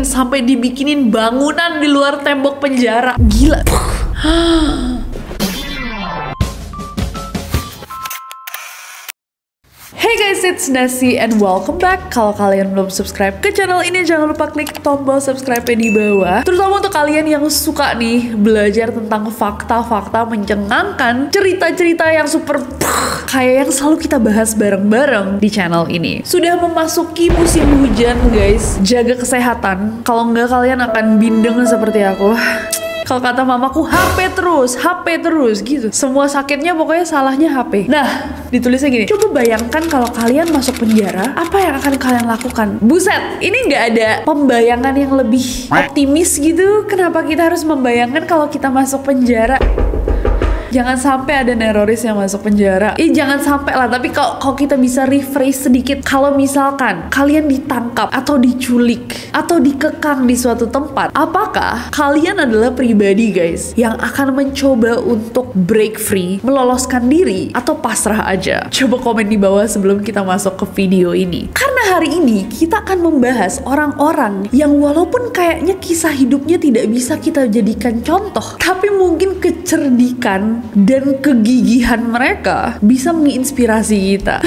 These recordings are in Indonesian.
sampai dibikinin bangunan di luar tembok penjara. Gila. Hey guys, it's Nasi and welcome back. Kalau kalian belum subscribe ke channel ini, jangan lupa klik tombol subscribe di bawah. Terutama untuk kalian yang suka nih belajar tentang fakta-fakta mencengangkan, cerita-cerita yang super kayak yang selalu kita bahas bareng-bareng di channel ini. Sudah memasuki musim hujan guys, jaga kesehatan. Kalau enggak kalian akan bindeng seperti aku. Kalau kata mamaku, HP terus gitu. Semua sakitnya pokoknya salahnya HP. Nah, ditulisnya gini, coba bayangkan kalau kalian masuk penjara, apa yang akan kalian lakukan? Buset, ini nggak ada pembayangan yang lebih optimis gitu. Kenapa kita harus membayangkan kalau kita masuk penjara? Jangan sampai ada teroris yang masuk penjara. Jangan sampai lah. Tapi kalau kita bisa rephrase sedikit, kalau misalkan kalian ditangkap atau diculik atau dikekang di suatu tempat, apakah kalian adalah pribadi guys yang akan mencoba untuk break free, meloloskan diri, atau pasrah aja? Coba komen di bawah sebelum kita masuk ke video ini. Karena hari ini kita akan membahas orang-orang yang walaupun kayaknya kisah hidupnya tidak bisa kita jadikan contoh, tapi mungkin kecerdikan dan kegigihan mereka bisa menginspirasi kita.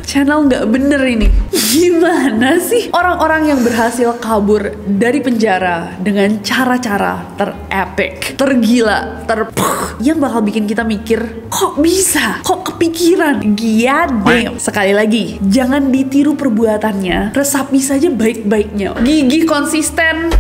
Channel nggak bener ini. Gimana sih orang-orang yang berhasil kabur dari penjara dengan cara-cara terepik, tergila, yang bakal bikin kita mikir, kok bisa? Kok kepikiran? Damn. Sekali lagi, jangan ditiru perbuatannya, resapi saja baik-baiknya. Gigih, konsisten,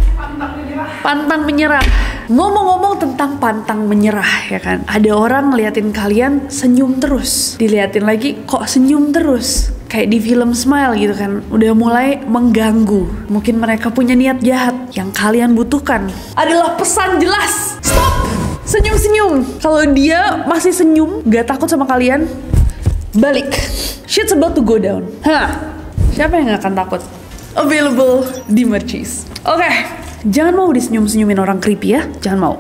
pantang menyerah. Ngomong-ngomong tentang pantang menyerah, ya kan? Ada orang ngeliatin kalian senyum terus, diliatin lagi kok senyum terus. Kayak di film Smile gitu kan, udah mulai mengganggu. Mungkin mereka punya niat jahat. Yang kalian butuhkan adalah pesan jelas. Stop! Senyum-senyum. Kalau dia masih senyum, gak takut sama kalian, balik. Shit's about to go down. Siapa yang gak akan takut? Available di Merchis. Oke. Jangan mau disenyum-senyumin orang creepy ya, jangan mau.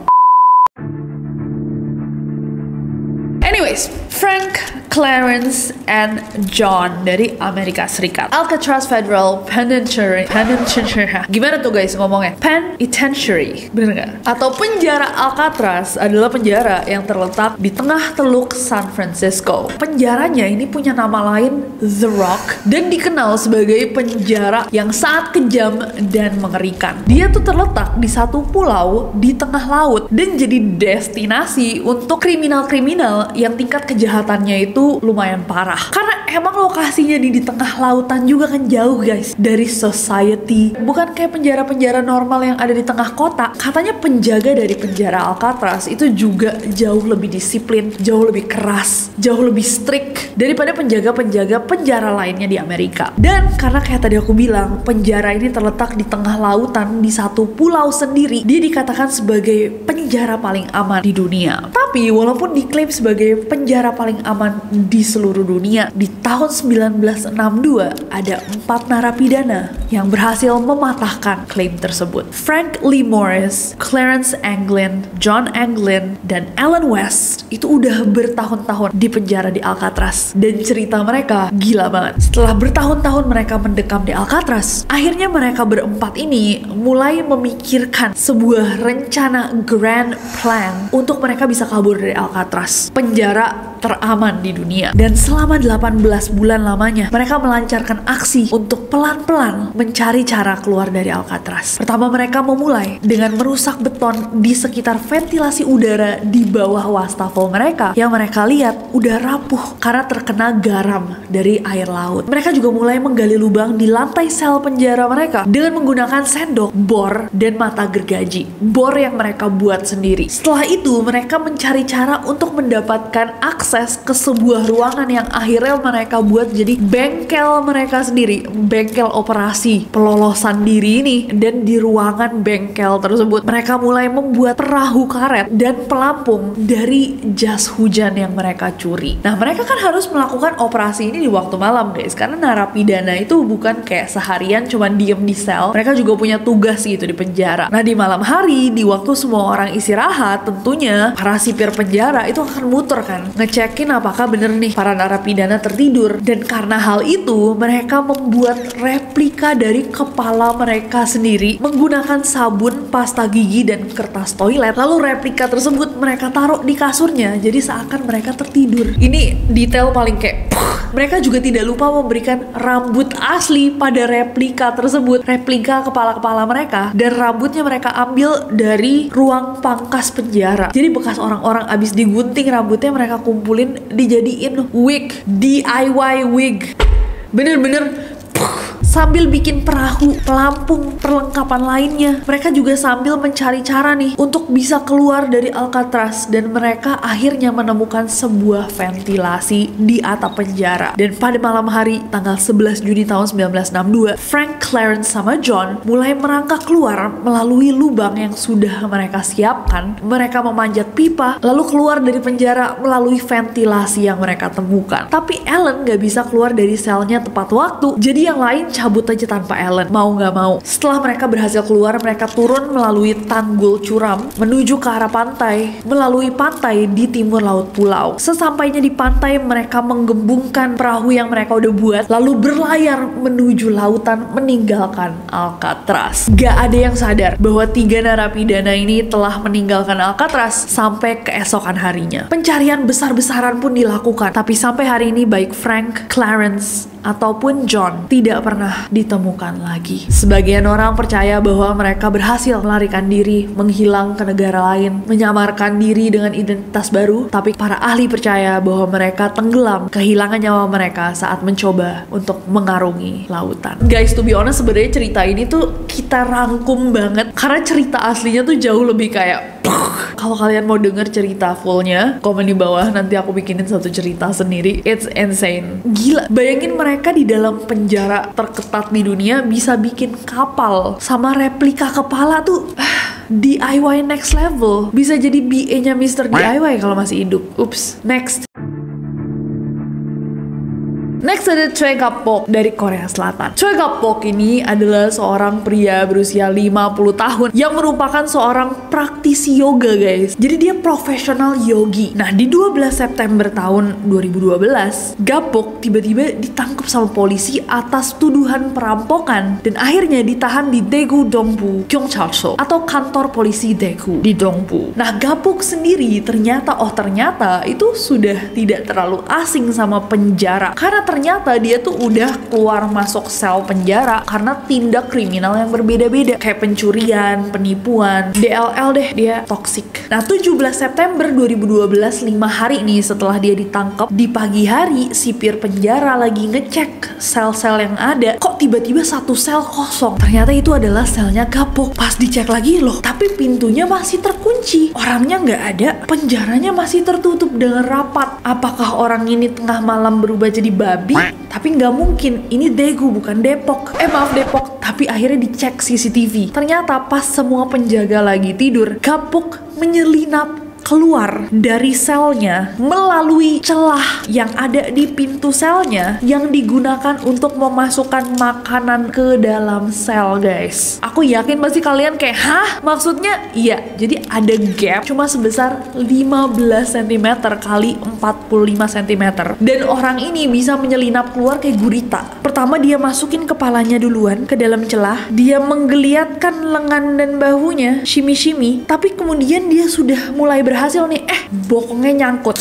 Anyways, Frank, Clarence, and John dari Amerika Serikat. Alcatraz Federal Penitentiary. Gimana tuh guys ngomongnya? Penitentiary, bener nggak? Atau penjara Alcatraz adalah penjara yang terletak di tengah teluk San Francisco. Penjaranya ini punya nama lain The Rock dan dikenal sebagai penjara yang sangat kejam dan mengerikan. Dia tuh terletak di satu pulau di tengah laut dan jadi destinasi untuk kriminal-kriminal yang tingkat kejahatannya itu lumayan parah. Karena emang lokasinya di tengah lautan juga kan jauh guys dari society. Bukan kayak penjara-penjara normal yang ada di tengah kota. Katanya penjaga dari penjara Alcatraz itu juga jauh lebih disiplin, jauh lebih keras, jauh lebih strict daripada penjaga-penjaga penjara lainnya di Amerika. Dan karena kayak tadi aku bilang, penjara ini terletak di tengah lautan di satu pulau sendiri, dia dikatakan sebagai penjara paling aman di dunia. Tapi walaupun diklaim sebagai penjara paling aman di seluruh dunia, di tahun 1962 ada 4 narapidana yang berhasil mematahkan klaim tersebut. Frank Lee Morris, Clarence Anglin, John Anglin, dan Alan West itu udah bertahun-tahun di penjara di Alcatraz. Dan cerita mereka gila banget. Setelah bertahun-tahun mereka mendekam di Alcatraz, akhirnya mereka berempat ini mulai memikirkan sebuah rencana grand plan untuk mereka bisa kabur dari Alcatraz, penjara teraman di dunia. Dan selama 18 bulan lamanya mereka melancarkan aksi untuk pelan-pelan mencari cara keluar dari Alcatraz. Pertama, mereka memulai dengan merusak beton di sekitar ventilasi udara di bawah wastafel mereka yang mereka lihat udah rapuh karena terkena garam dari air laut. Mereka juga mulai menggali lubang di lantai sel penjara mereka dengan menggunakan sendok, bor, dan mata gergaji. Bor yang mereka buat sendiri. Setelah itu mereka mencari cara untuk mendapatkan akses ke sebuah ruangan yang akhirnya mereka buat jadi bengkel mereka sendiri, bengkel operasi pelolosan diri ini. Dan di ruangan bengkel tersebut mereka mulai membuat perahu karet dan pelampung dari jas hujan yang mereka curi. Nah, mereka kan harus melakukan operasi ini di waktu malam guys, karena narapidana itu bukan kayak seharian cuman diem di sel, mereka juga punya tugas gitu di penjara. Nah, di malam hari, di waktu semua orang istirahat, tentunya para sipir penjara itu akan muter kan, ngecek ngecekin apakah bener nih para narapidana tertidur. Dan karena hal itu, mereka membuat replika dari kepala mereka sendiri menggunakan sabun, pasta gigi, dan kertas toilet. Lalu replika tersebut mereka taruh di kasurnya, jadi seakan mereka tertidur. Ini detail paling kayak mereka juga tidak lupa memberikan rambut asli pada replika tersebut, replika kepala-kepala mereka, dan rambutnya mereka ambil dari ruang pangkas penjara. Jadi bekas orang-orang abis digunting rambutnya mereka kumpulin dijadiin wig, DIY wig. Bener-bener sambil bikin perahu, pelampung, perlengkapan lainnya. Mereka juga sambil mencari cara nih untuk bisa keluar dari Alcatraz, dan mereka akhirnya menemukan sebuah ventilasi di atap penjara. Dan pada malam hari tanggal 11 Juni tahun 1962, Frank, Clarence, sama John mulai merangkak keluar melalui lubang yang sudah mereka siapkan. Mereka memanjat pipa lalu keluar dari penjara melalui ventilasi yang mereka temukan. Tapi Alan gak bisa keluar dari selnya tepat waktu, jadi yang lain cabut aja tanpa Alan, mau gak mau. Setelah mereka berhasil keluar, mereka turun melalui tanggul curam menuju ke arah pantai, melalui pantai di timur laut pulau. Sesampainya di pantai, mereka menggembungkan perahu yang mereka udah buat, lalu berlayar menuju lautan meninggalkan Alcatraz. Gak ada yang sadar bahwa 3 narapidana ini telah meninggalkan Alcatraz sampai keesokan harinya. Pencarian besar-besaran pun dilakukan, tapi sampai hari ini baik Frank, Clarence, ataupun John tidak pernah ditemukan lagi. Sebagian orang percaya bahwa mereka berhasil melarikan diri, menghilang ke negara lain, menyamarkan diri dengan identitas baru, tapi para ahli percaya bahwa mereka tenggelam, kehilangan nyawa mereka saat mencoba untuk mengarungi lautan. Guys, to be honest, sebenarnya cerita ini tuh kita rangkum banget karena cerita aslinya tuh jauh lebih kayak kalau kalian mau denger cerita fullnya, komen di bawah, nanti aku bikinin satu cerita sendiri. It's insane. Gila, bayangin mereka di dalam penjara terketat di dunia bisa bikin kapal sama replika kepala tuh. DIY next level. Bisa jadi BA-nya Mr. DIY kalau masih hidup. Ups. Next ada Choi Gap-bok dari Korea Selatan. Choi Gap-bok ini adalah seorang pria berusia 50 tahun yang merupakan seorang praktisi yoga, guys. Jadi dia profesional yogi. Nah, di 12 September tahun 2012, Gap-bok tiba-tiba ditangkap sama polisi atas tuduhan perampokan dan akhirnya ditahan di Daegu Dongbu Gyeongchacho atau kantor polisi Daegu di Dongbu. Nah, Gap-bok sendiri ternyata itu sudah tidak terlalu asing sama penjara karena ternyata dia tuh udah keluar masuk sel penjara karena tindak kriminal yang berbeda-beda kayak pencurian, penipuan, DLL deh, dia toksik. Nah, 17 September 2012, 5 hari nih setelah dia ditangkap, di pagi hari sipir penjara lagi ngecek sel-sel yang ada, kok tiba-tiba satu sel kosong. Ternyata itu adalah selnya Gap-bok. Pas dicek lagi, loh, tapi pintunya masih terkunci, orangnya nggak ada, penjaranya masih tertutup dengan rapat. Apakah orang ini tengah malam berubah jadi babi? Tapi nggak mungkin, ini Daegu bukan Depok. Maaf Depok. Tapi akhirnya dicek CCTV. Ternyata pas semua penjaga lagi tidur, Gap-bok menyelinap keluar dari selnya melalui celah yang ada di pintu selnya yang digunakan untuk memasukkan makanan ke dalam sel, guys. Aku yakin pasti kalian kayak, hah? Maksudnya? Iya, jadi ada gap cuma sebesar 15 cm kali 45 cm. Dan orang ini bisa menyelinap keluar kayak gurita. Pertama dia masukin kepalanya duluan ke dalam celah, dia menggeliatkan lengan dan bahunya, shimmy-shimmy, tapi kemudian dia sudah mulai berhasil nih, bokongnya nyangkut.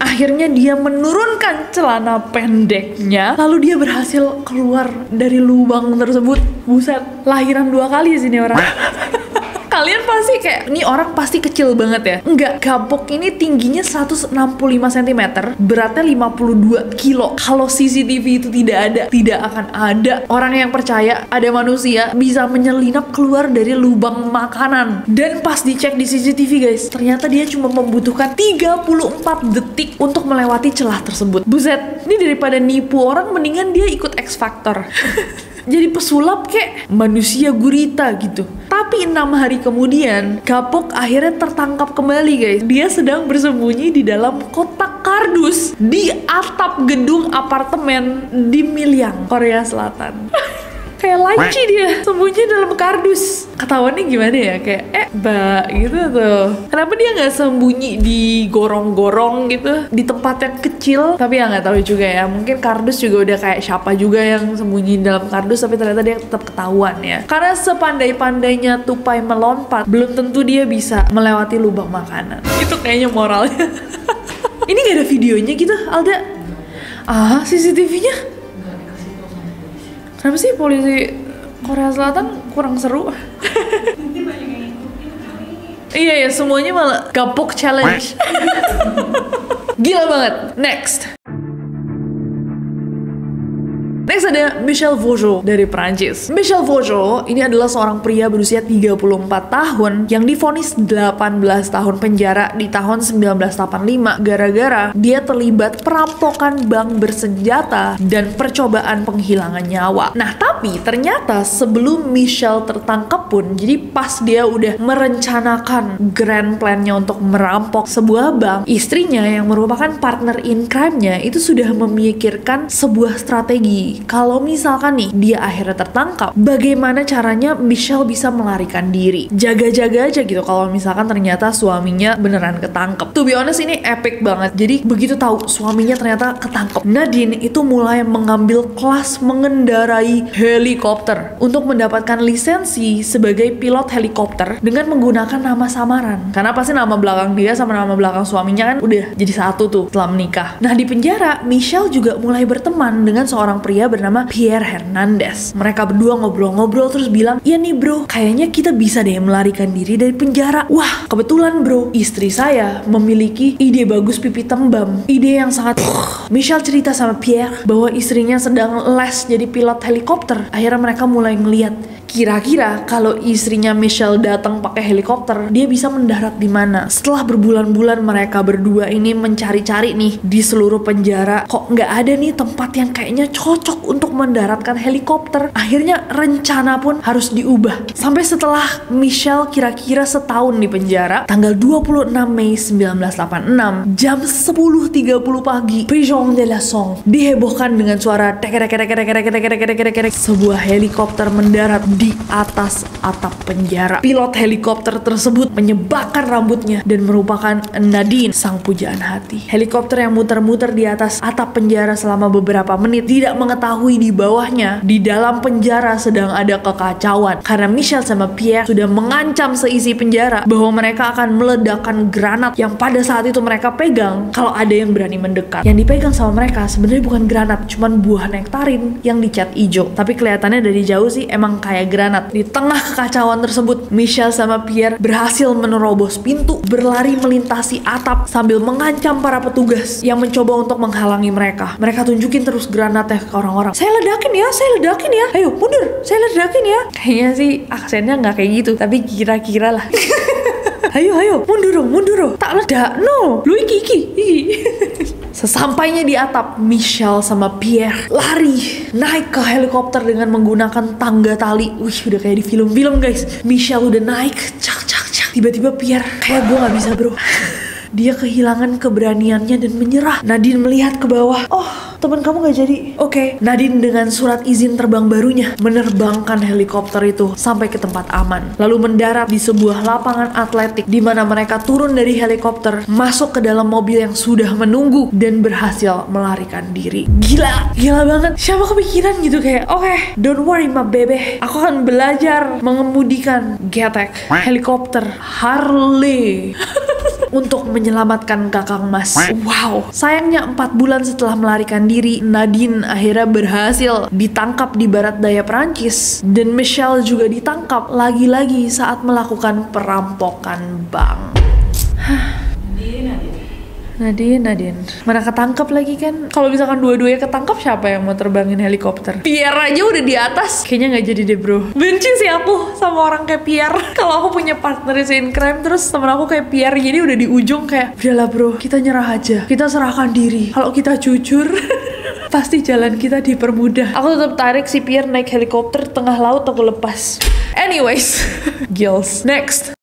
Akhirnya dia menurunkan celana pendeknya, lalu dia berhasil keluar dari lubang tersebut. Buset, lahiran 2 kali sini orang. Kalian pasti kayak, ini orang pasti kecil banget ya. Enggak, Gap-bok ini tingginya 165 cm, beratnya 52 kilo. Kalau CCTV itu tidak ada, tidak akan ada orang yang percaya ada manusia bisa menyelinap keluar dari lubang makanan. Dan pas dicek di CCTV, guys, ternyata dia cuma membutuhkan 34 detik untuk melewati celah tersebut. Buset, ini daripada nipu orang, mendingan dia ikut X Factor. Jadi pesulap kayak manusia gurita gitu. Tapi 6 hari kemudian, Gap-bok akhirnya tertangkap kembali, guys. Dia sedang bersembunyi di dalam kotak kardus di atap gedung apartemen di Milyang, Korea Selatan. Kayak laci dia, sembunyi dalam kardus. Ketahuannya gimana ya, kayak mbak gitu tuh. Kenapa dia nggak sembunyi di gorong-gorong gitu, di tempat yang kecil? Tapi ya nggak tahu juga ya, mungkin kardus juga udah kayak siapa juga yang sembunyi dalam kardus, tapi ternyata dia tetap ketahuan ya. Karena sepandai-pandainya tupai melompat, belum tentu dia bisa melewati lubang makanan. Itu kayaknya moralnya. Ini gak ada videonya gitu, Alda? CCTV-nya? Kenapa sih polisi Korea Selatan kurang seru? Iya ya, semuanya malah gapok challenge. Gila banget. Next ada Michel Vaugeot dari Prancis. Michel Vaugeot ini adalah seorang pria berusia 34 tahun yang divonis 18 tahun penjara di tahun 1985 gara-gara dia terlibat perampokan bank bersenjata dan percobaan penghilangan nyawa. Nah, tapi ternyata sebelum Michel tertangkap pun, jadi pas dia udah merencanakan grand plan-nya untuk merampok sebuah bank, istrinya yang merupakan partner in crime-nya itu sudah memikirkan sebuah strategi. Kalau misalkan nih dia akhirnya tertangkap, bagaimana caranya Michel bisa melarikan diri? Jaga-jaga aja gitu kalau misalkan ternyata suaminya beneran ketangkep. To be honest, ini epic banget. Jadi begitu tahu suaminya ternyata ketangkep, Nadine itu mulai mengambil kelas mengendarai helikopter untuk mendapatkan lisensi sebagai pilot helikopter dengan menggunakan nama samaran. Karena pasti nama belakang dia sama nama belakang suaminya kan udah jadi satu tuh setelah menikah. Nah, di penjara Michel juga mulai berteman dengan seorang pria bernama Pierre Hernandez. Mereka berdua ngobrol-ngobrol terus bilang, "Iya nih bro, kayaknya kita bisa deh melarikan diri dari penjara." Wah, kebetulan bro, istri saya memiliki ide bagus pipi tembam. Ide yang sangat Michel cerita sama Pierre bahwa istrinya sedang les jadi pilot helikopter. Akhirnya mereka mulai ngeliat, kira-kira kalau istrinya Michel datang pakai helikopter, dia bisa mendarat di mana? Setelah berbulan-bulan mereka berdua ini mencari-cari nih di seluruh penjara, kok nggak ada nih tempat yang kayaknya cocok untuk mendaratkan helikopter. Akhirnya rencana pun harus diubah. Sampai setelah Michel kira-kira setahun di penjara, tanggal 26 Mei 1986, jam 10.30 pagi, Prison de la Song dihebohkan dengan suara tek-tek-tek-tek-tek-tek-tek-tek-tek. Sebuah helikopter mendarat di atas atap penjara. Pilot helikopter tersebut menyebakkan rambutnya dan merupakan Nadine, sang pujaan hati. Helikopter yang muter-muter di atas atap penjara selama beberapa menit, tidak mengetahui di bawahnya, di dalam penjara sedang ada kekacauan. Karena Michel sama Pierre sudah mengancam seisi penjara bahwa mereka akan meledakkan granat yang pada saat itu mereka pegang kalau ada yang berani mendekat. Yang dipegang sama mereka sebenarnya bukan granat, cuman buah nektarin yang dicat hijau. Tapi kelihatannya dari jauh sih emang kayak granat. Di tengah kekacauan tersebut, Michel sama Pierre berhasil menerobos pintu, berlari melintasi atap sambil mengancam para petugas yang mencoba untuk menghalangi mereka. Mereka tunjukin terus granatnya ke orang-orang. Saya ledakin ya. Ayo mundur, saya ledakin ya. Kayaknya sih aksennya nggak kayak gitu, tapi kira-kira lah. Ayo, mundur dong. Tak ledak, no. Lu iki. Sesampainya di atap, Michel sama Pierre lari naik ke helikopter dengan menggunakan tangga tali. Wih, udah kayak di film-film guys. Michel udah naik, cak. Tiba-tiba Pierre, kayak gue gak bisa bro. Dia kehilangan keberaniannya dan menyerah. Nadine melihat ke bawah. Oh, teman kamu gak jadi. Oke. Nadine dengan surat izin terbang barunya menerbangkan helikopter itu sampai ke tempat aman. Lalu mendarat di sebuah lapangan atletik di mana mereka turun dari helikopter, masuk ke dalam mobil yang sudah menunggu dan berhasil melarikan diri. Gila banget. Siapa kepikiran gitu kayak, oke, don't worry my baby. Aku akan belajar mengemudikan Getek helikopter Harley. Untuk menyelamatkan Kakang Mas. Wow. Sayangnya 4 bulan setelah melarikan diri, Nadine akhirnya berhasil ditangkap di barat daya Perancis. Dan Michel juga ditangkap lagi-lagi saat melakukan perampokan bank. Nadine. Mana ketangkep lagi kan? Kalau misalkan dua-duanya ketangkep, siapa yang mau terbangin helikopter? Pierre aja udah di atas. Kayaknya nggak jadi deh bro. Benci sih aku sama orang kayak Pierre. Kalau aku punya partner in crime, terus temen aku kayak Pierre, jadi udah di ujung kayak, udahlah bro, kita nyerah aja. Kita serahkan diri. Kalau kita jujur, pasti jalan kita dipermudah. Aku tetap tarik si Pierre naik helikopter tengah laut, aku lepas. Anyways, girls. Next.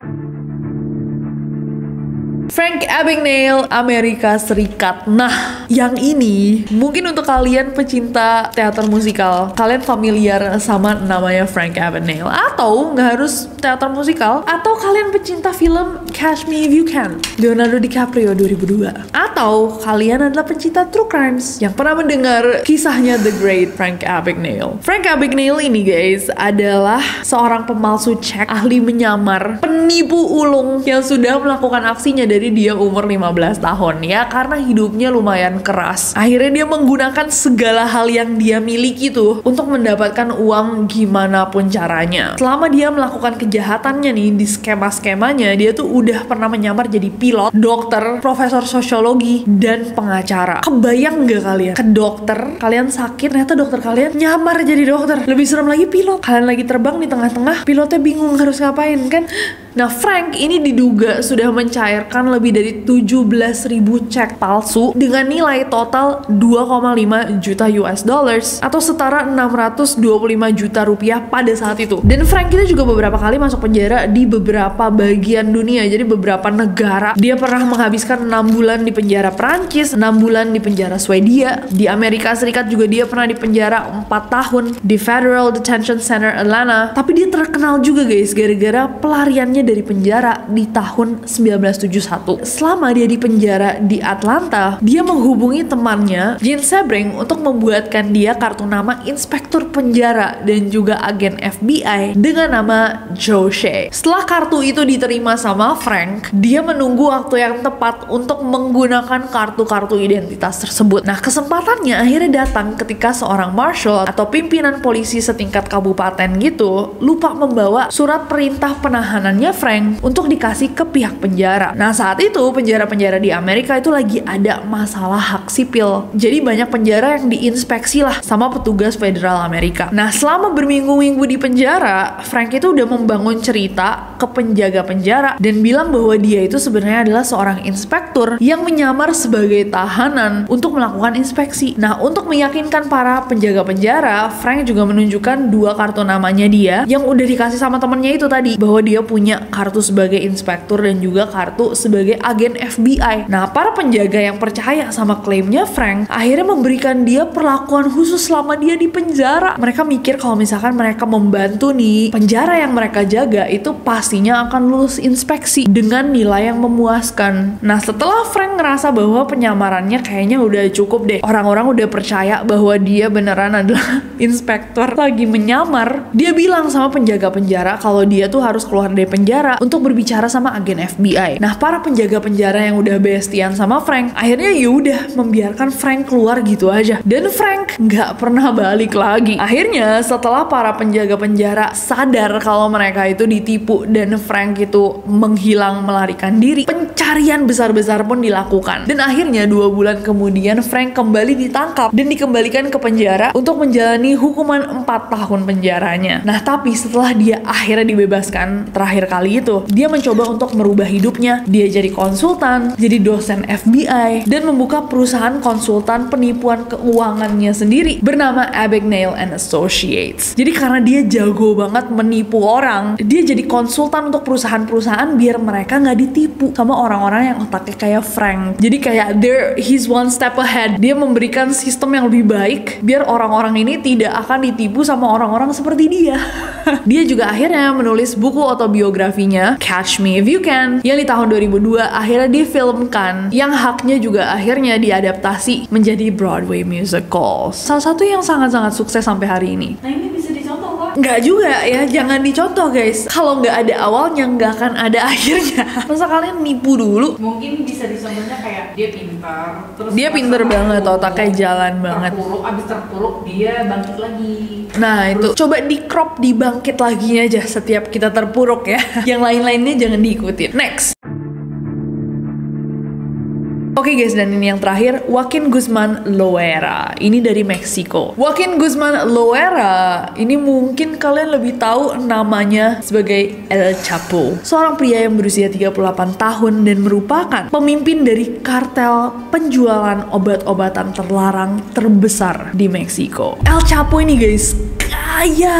Frank Abagnale, Amerika Serikat. Nah, yang ini mungkin untuk kalian pecinta teater musikal, kalian familiar sama namanya Frank Abagnale. Atau nggak harus teater musikal, atau kalian pecinta film Catch Me If You Can, Leonardo DiCaprio 2002. Atau kalian adalah pecinta true crimes yang pernah mendengar kisahnya The Great Frank Abagnale. Frank Abagnale ini guys adalah seorang pemalsu cek, ahli menyamar, penipu ulung yang sudah melakukan aksinya dari dia umur 15 tahun ya, karena hidupnya lumayan keras. Akhirnya dia menggunakan segala hal yang dia miliki tuh untuk mendapatkan uang gimana pun caranya. Selama dia melakukan kejahatannya nih di skema-skemanya, dia tuh udah pernah menyamar jadi pilot, dokter, profesor sosiologi, dan pengacara. Kebayang nggak kalian? Ke dokter, kalian sakit, ternyata dokter kalian nyamar jadi dokter. Lebih serem lagi pilot. Kalian lagi terbang di tengah-tengah, pilotnya bingung harus ngapain kan? Nah, Frank ini diduga sudah mencairkan lebih dari 17.000 cek palsu dengan nilai total 2,5 juta US dollars atau setara 625 juta rupiah pada saat itu. Dan Frank itu juga beberapa kali masuk penjara di beberapa bagian dunia, jadi beberapa negara. Dia pernah menghabiskan 6 bulan di penjara Perancis, 6 bulan di penjara Swedia. Di Amerika Serikat juga dia pernah di penjara 4 tahun di Federal Detention Center Atlanta. Tapi dia terkenal juga guys gara-gara pelariannya dari penjara di tahun 1971. Selama dia di penjara di Atlanta, dia menghubungi temannya Gene Sebring untuk membuatkan dia kartu nama inspektur penjara dan juga agen FBI dengan nama Joe Shea. Setelah kartu itu diterima sama Frank, dia menunggu waktu yang tepat untuk menggunakan kartu-kartu identitas tersebut. Nah, kesempatannya akhirnya datang ketika seorang marshal atau pimpinan polisi setingkat kabupaten gitu lupa membawa surat perintah penahanannya Frank untuk dikasih ke pihak penjara. Nah, saat itu penjara-penjara di Amerika itu lagi ada masalah hak sipil. Jadi banyak penjara yang diinspeksi lah sama petugas federal Amerika. Nah, selama berminggu-minggu di penjara, Frank itu udah membangun cerita ke penjaga penjara dan bilang bahwa dia itu sebenarnya adalah seorang inspektur yang menyamar sebagai tahanan untuk melakukan inspeksi. Nah, untuk meyakinkan para penjaga penjara, Frank juga menunjukkan 2 kartu namanya dia yang udah dikasih sama temennya itu tadi, bahwa dia punya kartu sebagai inspektur dan juga kartu sebagai agen FBI. Nah, para penjaga yang percaya sama klaimnya Frank akhirnya memberikan dia perlakuan khusus selama dia di penjara. Mereka mikir kalau misalkan mereka membantu nih penjara yang mereka jaga itu pastinya akan lulus inspeksi dengan nilai yang memuaskan. Nah, setelah Frank ngerasa bahwa penyamarannya kayaknya udah cukup deh, orang-orang udah percaya bahwa dia beneran adalah inspektur lagi menyamar, dia bilang sama penjaga penjara kalau dia tuh harus keluar dari penjara untuk berbicara sama agen FBI. Nah, para penjaga penjara yang udah bestian sama Frank akhirnya yaudah membiarkan Frank keluar gitu aja, dan Frank nggak pernah balik lagi. Akhirnya setelah para penjaga penjara sadar kalau mereka itu ditipu dan Frank itu menghilang melarikan diri, pencarian besar-besar pun dilakukan. Dan akhirnya 2 bulan kemudian Frank kembali ditangkap dan dikembalikan ke penjara untuk menjalani hukuman 4 tahun penjaranya. Nah, tapi setelah dia akhirnya dibebaskan terakhir kali itu, dia mencoba untuk merubah hidupnya. Dia jadi konsultan, jadi dosen FBI, dan membuka perusahaan konsultan penipuan keuangannya sendiri bernama Abagnale and Associates. Jadi karena dia jago banget menipu orang, dia jadi konsultan untuk perusahaan-perusahaan biar mereka nggak ditipu sama orang-orang yang otaknya kayak Frank. Jadi kayak he's one step ahead. Dia memberikan sistem yang lebih baik biar orang-orang ini tidak akan ditipu sama orang-orang seperti dia. Dia juga akhirnya menulis buku autobiografinya Catch Me If You Can yang di tahun 2002 akhirnya difilmkan, yang haknya juga akhirnya diadaptasi menjadi Broadway musical. Salah satu yang sangat-sangat sukses sampai hari ini. Nah, ini bisa dicontoh kok. Nggak juga ya, jangan dicontoh guys. Kalau nggak ada awalnya, nggak akan ada akhirnya. Masa kalian nipu dulu? Mungkin bisa dicontohnya kayak dia pintar, terus Dia pinter banget, otaknya jalan banget. Terpuruk, abis terpuruk dia bangkit lagi. Nah, itu coba di crop, dibangkit lagi aja setiap kita terpuruk ya. Yang lain-lainnya jangan diikutin. Next. Oke guys, dan ini yang terakhir, Joaquin Guzman Loera. Ini dari Meksiko. Joaquin Guzman Loera, ini mungkin kalian lebih tahu namanya sebagai El Chapo. Seorang pria yang berusia 38 tahun dan merupakan pemimpin dari kartel penjualan obat-obatan terlarang terbesar di Meksiko. El Chapo ini guys, kaya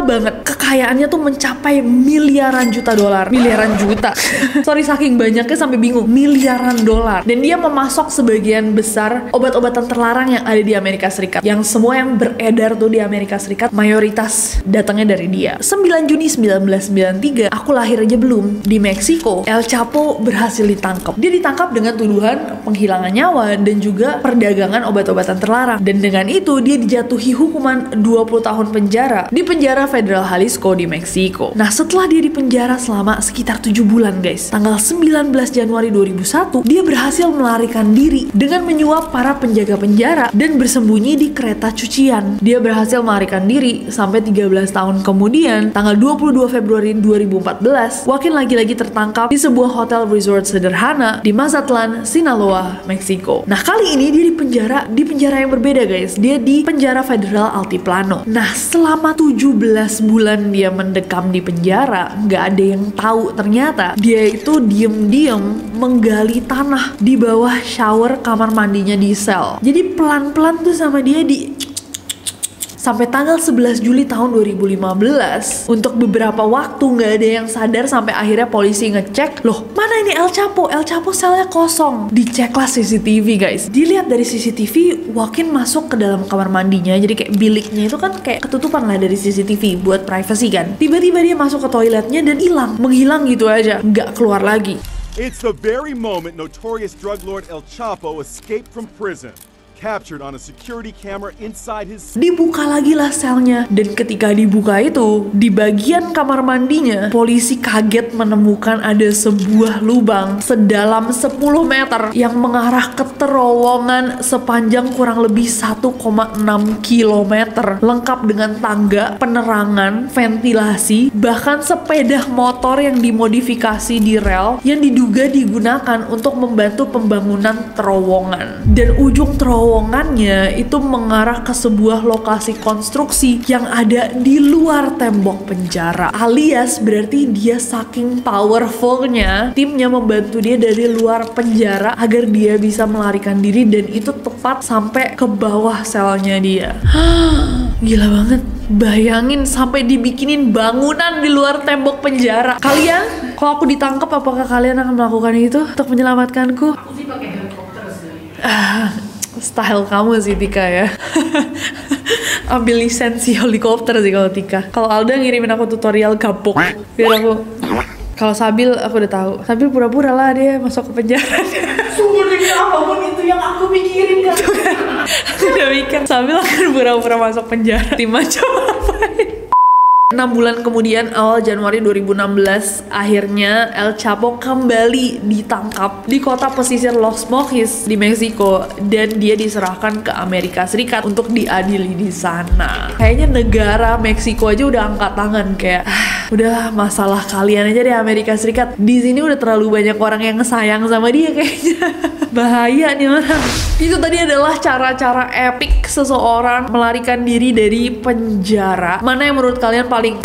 banget. Kekayaannya tuh mencapai miliaran juta dolar. Miliaran juta. Sorry, saking banyaknya sampai bingung. Miliaran dolar. Dan dia memasok sebagian besar obat-obatan terlarang yang ada di Amerika Serikat. Yang semua yang beredar tuh di Amerika Serikat mayoritas datangnya dari dia. 9 Juni 1993, aku lahir aja belum, di Meksiko, El Chapo berhasil ditangkap. Dia ditangkap dengan tuduhan penghilangan nyawa dan juga perdagangan obat-obatan terlarang. Dan dengan itu dia dijatuhi hukuman 20 tahun penjara di penjara Federal Jalisco di Meksiko. Nah, setelah dia di penjara selama sekitar 7 bulan guys, tanggal 19 Januari 2001, dia berhasil melarikan diri dengan menyuap para penjaga penjara dan bersembunyi di kereta cucian. Dia berhasil melarikan diri sampai 13 tahun kemudian, tanggal 22 Februari 2014, Joaquin lagi-lagi tertangkap di sebuah hotel resort sederhana di Mazatlan, Sinaloa, Meksiko. Nah, kali ini dia di penjara yang berbeda guys. Dia di penjara Federal Altiplano. Nah, selama 17 bulan dia mendekam di penjara, nggak ada yang tahu ternyata dia itu diem-diem menggali tanah di bawah shower kamar mandinya di sel. Jadi pelan-pelan tuh sama dia sampai tanggal 11 Juli tahun 2015, untuk beberapa waktu nggak ada yang sadar sampai akhirnya polisi ngecek, loh mana ini El Chapo? El Chapo selnya kosong. Diceklah CCTV guys. Dilihat dari CCTV, Joaquin masuk ke dalam kamar mandinya, jadi kayak biliknya itu kan kayak ketutupan lah dari CCTV buat privacy kan. Tiba-tiba dia masuk ke toiletnya dan menghilang gitu aja, nggak keluar lagi. It's the very moment notorious drug lord El Chapo escaped from prison. Captured on a security camera inside his... Dibuka lagi lah selnya. Dan ketika dibuka itu, di bagian kamar mandinya, polisi kaget menemukan ada sebuah lubang sedalam 10 meter yang mengarah ke terowongan sepanjang kurang lebih 1,6 kilometer. Lengkap dengan tangga, penerangan, ventilasi, bahkan sepeda motor yang dimodifikasi di rel yang diduga digunakan untuk membantu pembangunan terowongan. Dan ujung terowongannya itu mengarah ke sebuah lokasi konstruksi yang ada di luar tembok penjara. Alias berarti dia saking powerfulnya, timnya membantu dia dari luar penjara agar dia bisa melarikan diri, dan itu tepat sampai ke bawah selnya dia. Gila banget. Bayangin sampai dibikinin bangunan di luar tembok penjara. Kalian, kalau aku ditangkap, apakah kalian akan melakukan itu untuk menyelamatkanku? Aku sih pakai helikopter sih. Style kamu sih Tika ya. Ambil lisensi helikopter sih kalau Tika. Kalau Alda ngirimin aku tutorial gapok, biar aku. Kalau Sabil aku udah tahu. Sabil pura-pura lah dia masuk ke penjara. Sulit apapun itu yang aku pikirin kan. Aku udah mikir Sabil akan pura-pura masuk penjara. Tim macam apa? 6 bulan kemudian, awal Januari 2016, akhirnya El Chapo kembali ditangkap di kota pesisir Los Mochis di Meksiko, dan dia diserahkan ke Amerika Serikat untuk diadili di sana. Kayaknya negara Meksiko aja udah angkat tangan kayak, udahlah masalah kalian aja deh Amerika Serikat. Di sini udah terlalu banyak orang yang sayang sama dia kayaknya. Bahaya nih orang. Itu tadi adalah cara-cara epic seseorang melarikan diri dari penjara. Mana yang menurut kalian paling...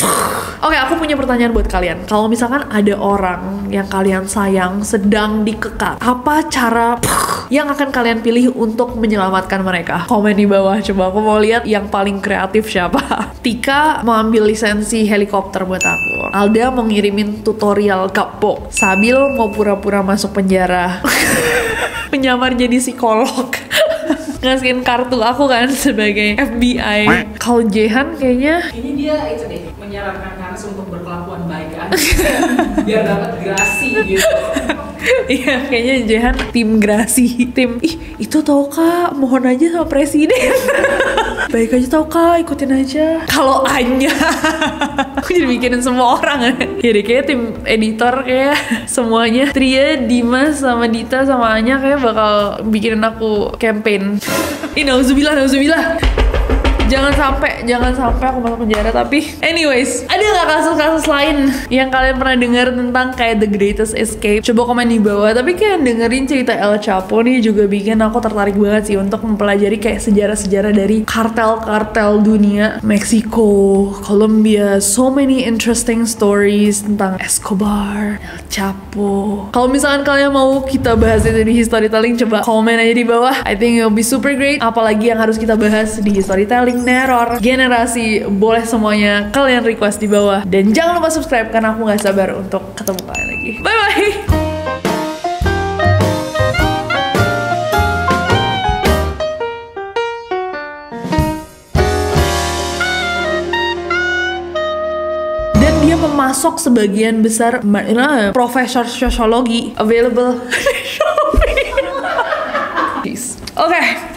Oke, aku punya pertanyaan buat kalian. Kalau misalkan ada orang yang kalian sayang sedang dikekang, apa cara yang akan kalian pilih untuk menyelamatkan mereka? Komen di bawah, coba aku mau lihat yang paling kreatif siapa. Tika mau ambil lisensi helikopter buat aku. Alda mau ngirimin tutorial kapok. Sabil mau pura-pura masuk penjara. Menyamar jadi psikolog. Ngasihin kartu aku kan sebagai FBI. Kalau Jehan kayaknya Ini dia itu deh, menyarankan Kanas untuk berkelakuan baik aja. Biar dapat gerasi gitu. iya, kayaknya Jehan tim gerasi. Tim, itu tau kak, mohon aja sama presiden. Baik aja tau kak, ikutin aja. Kalau Anya aku jadi bikinin semua orang. Ya deh, kayak tim editor kayak semuanya Tria, Dimas, sama Dita, sama Anya kayak bakal bikinin aku campaign. Ih, nauzubillah. Jangan sampai aku masuk penjara. Tapi anyways, ada nggak kasus-kasus lain yang kalian pernah dengar tentang kayak The Greatest Escape? Coba komen di bawah. Tapi kayak dengerin cerita El Chapo nih juga bikin aku tertarik banget sih untuk mempelajari kayak sejarah-sejarah dari kartel-kartel dunia. Meksiko, Colombia, so many interesting stories tentang Escobar, El Chapo. Kalau misalkan kalian mau kita bahas itu di storytelling, coba komen aja di bawah. I think it'll be super great. Apalagi yang harus kita bahas di storytelling. meneror generasi. Boleh semuanya kalian request di bawah. Dan jangan lupa subscribe karena aku gak sabar untuk ketemu kalian lagi. Bye-bye! Dia memasok sebagian besar profesor sosiologi available di Shopee. Peace. Oke.